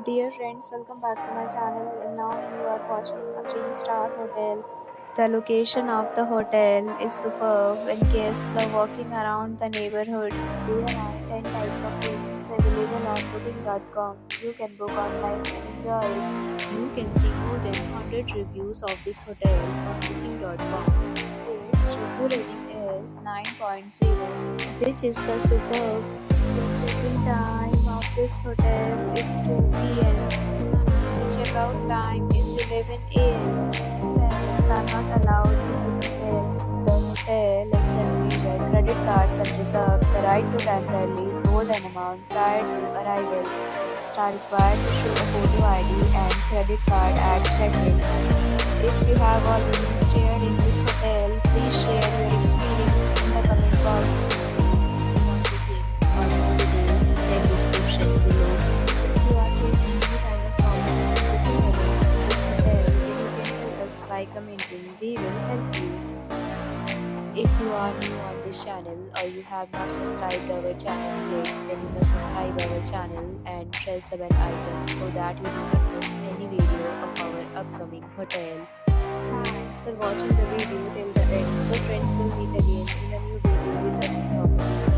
Dear friends, welcome back to my channel. And now you are watching a 3-star hotel. The location of the hotel is superb and guests love walking around the neighborhood. There are 10 types of rooms available on booking.com. You can book online and enjoy it. You can see more than 100 reviews of this hotel on booking.com. Its review rating is 9.0, which is the superb. The check-in time of this hotel is 2 p.m. The checkout time is 11 a.m. Pets are not allowed in this hotel. The hotel accepts major credit cards and reserves the right to temporarily hold an amount prior to arrival. Guests are required to show a photo ID and credit card at check-in. If you have already stayed in this hotel, please share your experience in the comment box. If you want booking or more details, check description below. If you are facing any kind of problem booking a room in this hotel, then you can help us by commenting. We will help you. If you are new on this channel or you have not subscribed our channel yet, then you must subscribe our channel and press the bell icon so that you do not miss any video of our upcoming hotel. Thanks for watching the video till the end. So friends, will meet again in a new video with a new topic.